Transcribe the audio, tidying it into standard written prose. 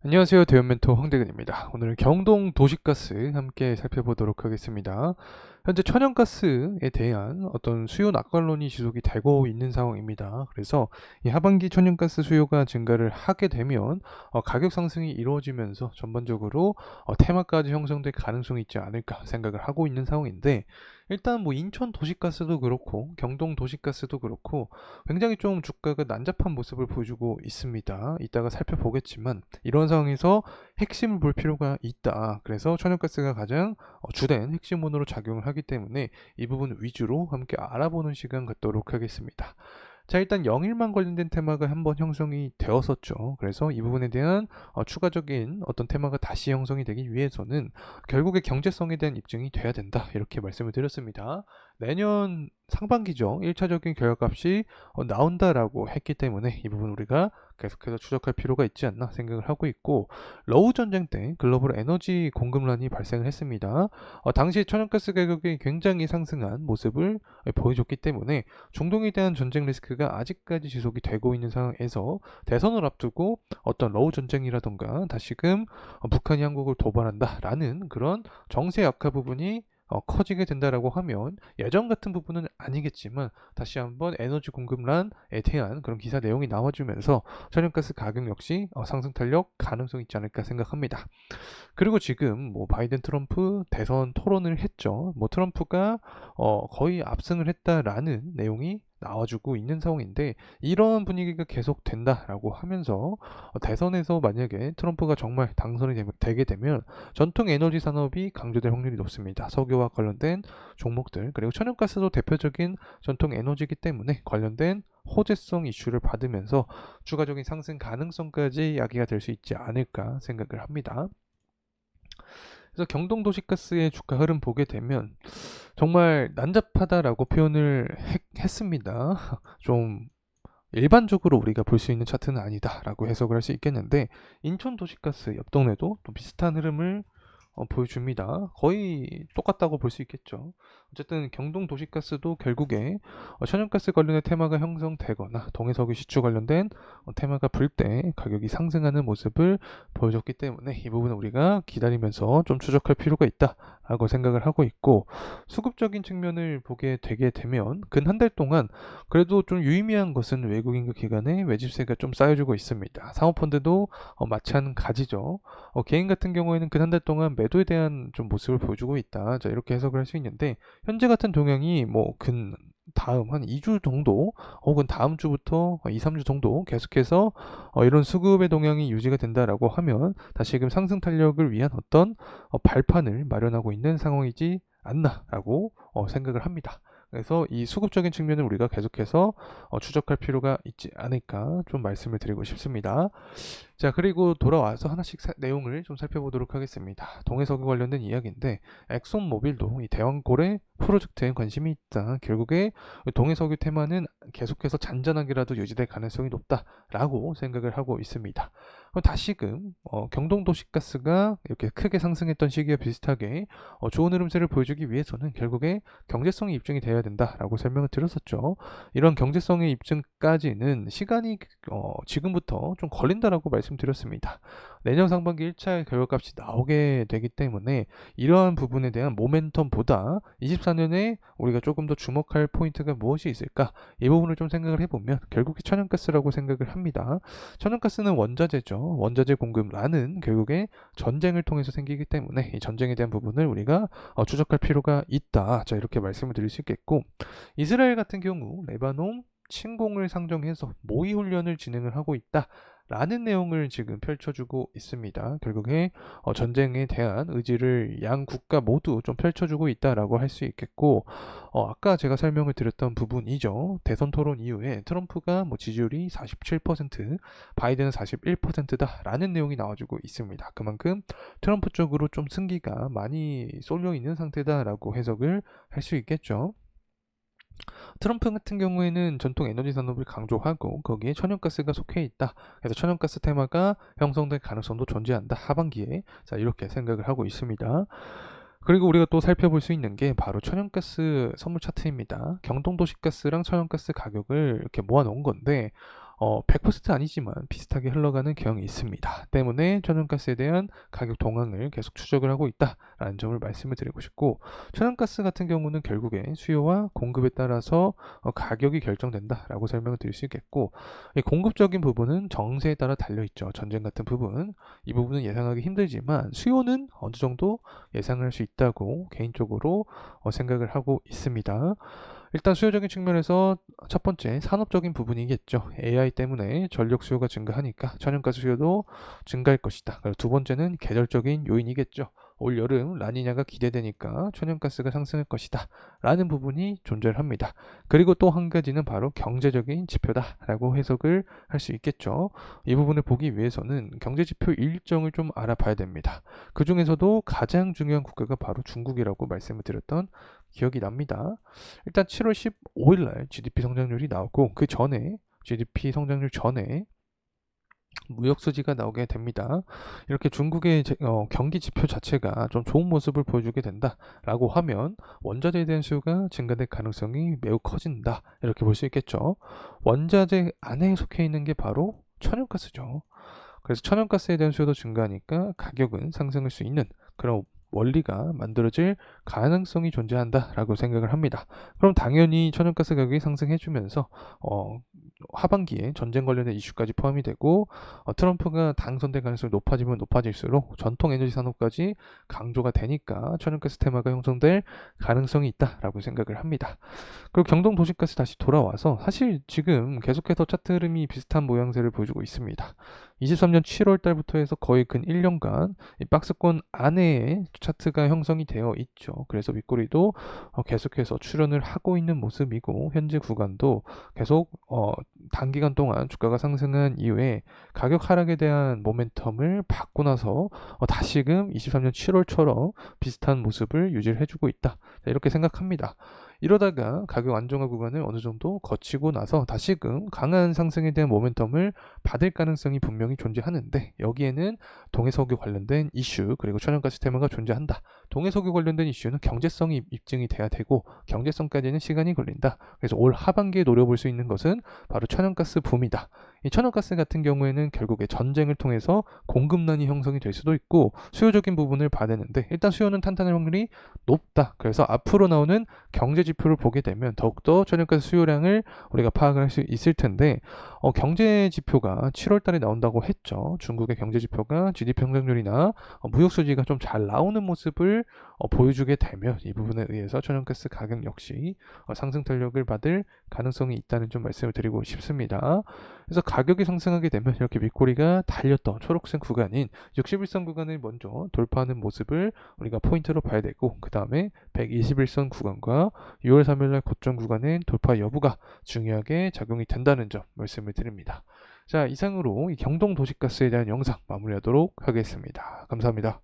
안녕하세요. 대형 멘토 황대근입니다. 오늘은 경동 도시가스 함께 살펴보도록 하겠습니다. 현재 천연가스에 대한 어떤 수요 낙관론이 지속이 되고 있는 상황입니다. 그래서 이 하반기 천연가스 수요가 증가를 하게 되면 가격 상승이 이루어지면서 전반적으로 테마까지 형성될 가능성이 있지 않을까 생각을 하고 있는 상황인데, 일단 뭐 인천 도시가스도 그렇고 경동 도시가스도 그렇고 굉장히 좀 주가가 난잡한 모습을 보여주고 있습니다. 이따가 살펴보겠지만 이런 상황에서 핵심을 볼 필요가 있다. 그래서 천연가스가 가장 주된 핵심원으로 작용을 하기 때문에 이 부분 위주로 함께 알아보는 시간 갖도록 하겠습니다. 자, 일단 영일만 관련된 테마가 한번 형성이 되었었죠. 그래서 이 부분에 대한 추가적인 어떤 테마가 다시 형성이 되기 위해서는 결국에 경제성에 대한 입증이 돼야 된다. 이렇게 말씀을 드렸습니다. 내년 상반기죠. 1차적인 결과값이 나온다라고 했기 때문에 이 부분 우리가 계속해서 추적할 필요가 있지 않나 생각을 하고 있고, 러우 전쟁 때 글로벌 에너지 공급난이 발생을 했습니다. 당시 천연가스 가격이 굉장히 상승한 모습을 보여줬기 때문에 중동에 대한 전쟁 리스크가 아직까지 지속이 되고 있는 상황에서 대선을 앞두고 어떤 러우 전쟁이라던가 다시금 북한이 한국을 도발한다라는 그런 정세 악화 부분이 커지게 된다라고 하면 예전 같은 부분은 아니겠지만 다시 한번 에너지 공급난에 대한 그런 기사 내용이 나와주면서 천연가스 가격 역시 상승 탄력 가능성이 있지 않을까 생각합니다. 그리고 지금 뭐 바이든 트럼프 대선 토론을 했죠. 뭐 트럼프가 거의 압승을 했다라는 내용이 나와주고 있는 상황인데, 이런 분위기가 계속 된다라고 하면서 대선에서 만약에 트럼프가 정말 당선이 되게 되면 전통 에너지 산업이 강조될 확률이 높습니다. 석유와 관련된 종목들, 그리고 천연가스도 대표적인 전통 에너지이기 때문에 관련된 호재성 이슈를 받으면서 추가적인 상승 가능성까지 야기가 될 수 있지 않을까 생각을 합니다. 그래서 경동도시가스의 주가 흐름 보게 되면 정말 난잡하다라고 표현을 했습니다. 좀 일반적으로 우리가 볼 수 있는 차트는 아니다라고 해석을 할 수 있겠는데, 인천도시가스 옆 동네도 또 비슷한 흐름을 보여줍니다. 거의 똑같다고 볼 수 있겠죠. 어쨌든 경동 도시가스도 결국에 천연가스 관련의 테마가 형성되거나 동해석유 시추 관련된 테마가 불 때 가격이 상승하는 모습을 보여줬기 때문에 이 부분은 우리가 기다리면서 좀 추적할 필요가 있다라고 생각을 하고 있고, 수급적인 측면을 보게 되게 되면 근 한 달 동안 그래도 좀 유의미한 것은 외국인과 기관의 외집세가 좀 쌓여주고 있습니다. 사모펀드도 마찬가지죠. 개인 같은 경우에는 그 한 달 동안 매도에 대한 좀 모습을 보여주고 있다. 자, 이렇게 해석을 할 수 있는데, 현재 같은 동향이 뭐 다음 한 2주 정도 혹은 다음 주부터 2, 3주 정도 계속해서 이런 수급의 동향이 유지가 된다라고 하면 다시금 상승 탄력을 위한 어떤 발판을 마련하고 있는 상황이지 않나라고 생각을 합니다. 그래서 이 수급적인 측면을 우리가 계속해서 추적할 필요가 있지 않을까 좀 말씀을 드리고 싶습니다. 자, 그리고 돌아와서 하나씩 내용을 좀 살펴보도록 하겠습니다. 동해석유 관련된 이야기인데, 엑손모빌도 이 대왕고래 프로젝트에 관심이 있다. 결국에 동해석유 테마는 계속해서 잔잔하게라도 유지될 가능성이 높다라고 생각을 하고 있습니다. 그럼 다시금 경동도시가스가 이렇게 크게 상승했던 시기와 비슷하게 좋은 흐름세를 보여주기 위해서는 결국에 경제성이 입증이 되어야 된다라고 설명을 드렸었죠. 이런 경제성의 입증까지는 시간이 지금부터 좀 걸린다라고 말씀드렸습니다. 내년 상반기 1차 결과값이 나오게 되기 때문에 이러한 부분에 대한 모멘텀보다 24년에 우리가 조금 더 주목할 포인트가 무엇이 있을까? 이 부분을 좀 생각을 해보면 결국에 천연가스라고 생각을 합니다. 천연가스는 원자재죠. 원자재 공급란은 결국에 전쟁을 통해서 생기기 때문에 이 전쟁에 대한 부분을 우리가 추적할 필요가 있다. 자, 이렇게 말씀을 드릴 수 있겠고, 이스라엘 같은 경우 레바논 침공을 상정해서 모의 훈련을 진행을 하고 있다. 라는 내용을 지금 펼쳐주고 있습니다. 결국에 전쟁에 대한 의지를 양 국가 모두 좀 펼쳐주고 있다라고 할 수 있겠고, 아까 제가 설명을 드렸던 부분이죠. 대선 토론 이후에 트럼프가 뭐 지지율이 47%, 바이든은 41%다라는 내용이 나와주고 있습니다. 그만큼 트럼프 쪽으로 좀 승기가 많이 쏠려 있는 상태다라고 해석을 할 수 있겠죠. 트럼프 같은 경우에는 전통 에너지 산업을 강조하고 거기에 천연가스가 속해 있다. 그래서 천연가스 테마가 형성될 가능성도 존재한다. 하반기에. 자, 이렇게 생각을 하고 있습니다. 그리고 우리가 또 살펴볼 수 있는 게 바로 천연가스 선물 차트입니다. 경동도시가스랑 천연가스 가격을 이렇게 모아놓은 건데, 100% 아니지만 비슷하게 흘러가는 경향이 있습니다. 때문에 천연가스에 대한 가격 동향을 계속 추적을 하고 있다라는 점을 말씀을 드리고 싶고, 천연가스 같은 경우는 결국에 수요와 공급에 따라서 가격이 결정된다라고 설명을 드릴 수 있겠고, 이 공급적인 부분은 정세에 따라 달려있죠. 전쟁 같은 부분, 이 부분은 예상하기 힘들지만 수요는 어느 정도 예상할 수 있다고 개인적으로 생각을 하고 있습니다. 일단 수요적인 측면에서 첫 번째 산업적인 부분이겠죠. AI 때문에 전력 수요가 증가하니까 천연가스 수요도 증가할 것이다. 그리고 두 번째는 계절적인 요인이겠죠. 올 여름 라니냐가 기대되니까 천연가스가 상승할 것이다 라는 부분이 존재를 합니다. 그리고 또 한 가지는 바로 경제적인 지표다 라고 해석을 할 수 있겠죠. 이 부분을 보기 위해서는 경제지표 일정을 좀 알아봐야 됩니다. 그 중에서도 가장 중요한 국가가 바로 중국이라고 말씀을 드렸던 기억이 납니다. 일단 7월 15일 날 GDP 성장률이 나오고, 그 전에 GDP 성장률 전에 무역 수지가 나오게 됩니다. 이렇게 중국의 경기 지표 자체가 좀 좋은 모습을 보여주게 된다라고 하면 원자재에 대한 수요가 증가될 가능성이 매우 커진다, 이렇게 볼 수 있겠죠. 원자재 안에 속해 있는 게 바로 천연가스죠. 그래서 천연가스에 대한 수요도 증가하니까 가격은 상승할 수 있는 그런 원리가 만들어질 가능성이 존재한다라고 생각을 합니다. 그럼 당연히 천연가스 가격이 상승해주면서 하반기에 전쟁 관련된 이슈까지 포함이 되고, 트럼프가 당선될 가능성이 높아지면 높아질수록 전통 에너지 산업까지 강조가 되니까 천연가스 테마가 형성될 가능성이 있다라고 생각을 합니다. 그리고 경동 도시가스 다시 돌아와서 사실 지금 계속해서 차트 흐름이 비슷한 모양새를 보여주고 있습니다. 23년 7월 달부터 해서 거의 근 1년간 이 박스권 안에 차트가 형성이 되어 있죠. 그래서 윗꼬리도 계속해서 출현을 하고 있는 모습이고, 현재 구간도 계속 단기간 동안 주가가 상승한 이후에 가격 하락에 대한 모멘텀을 받고 나서 다시금 23년 7월처럼 비슷한 모습을 유지를 해주고 있다, 이렇게 생각합니다. 이러다가 가격 안정화 구간을 어느 정도 거치고 나서 다시금 강한 상승에 대한 모멘텀을 받을 가능성이 분명히 존재하는데, 여기에는 동해석유 관련된 이슈 그리고 천연가스 테마가 존재한다. 동해석유 관련된 이슈는 경제성이 입증이 돼야 되고, 경제성까지는 시간이 걸린다. 그래서 올 하반기에 노려볼 수 있는 것은 바로 천연가스 붐이다. 이 천연가스 같은 경우에는 결국에 전쟁을 통해서 공급난이 형성이 될 수도 있고, 수요적인 부분을 받았는데 일단 수요는 탄탄할 확률이 높다. 그래서 앞으로 나오는 경제 지표를 보게 되면 더욱더 천연가스 수요량을 우리가 파악할 수 있을 텐데, 경제 지표가 7월 달에 나온다고 했죠. 중국의 경제 지표가 GDP 성장률이나 무역 수지가 좀 잘 나오는 모습을 보여주게 되면 이 부분에 의해서 천연가스 가격 역시 상승 탄력을 받을 가능성이 있다는 좀 말씀을 드리고 싶습니다. 그래서 가격이 상승하게 되면 이렇게 윗꼬리가 달렸던 초록색 구간인 61선 구간을 먼저 돌파하는 모습을 우리가 포인트로 봐야 되고, 그 다음에 121선 구간과 6월 3일날 고점 구간의 돌파 여부가 중요하게 작용이 된다는 점 말씀을 드립니다. 자, 이상으로 이 경동 도시가스에 대한 영상 마무리하도록 하겠습니다. 감사합니다.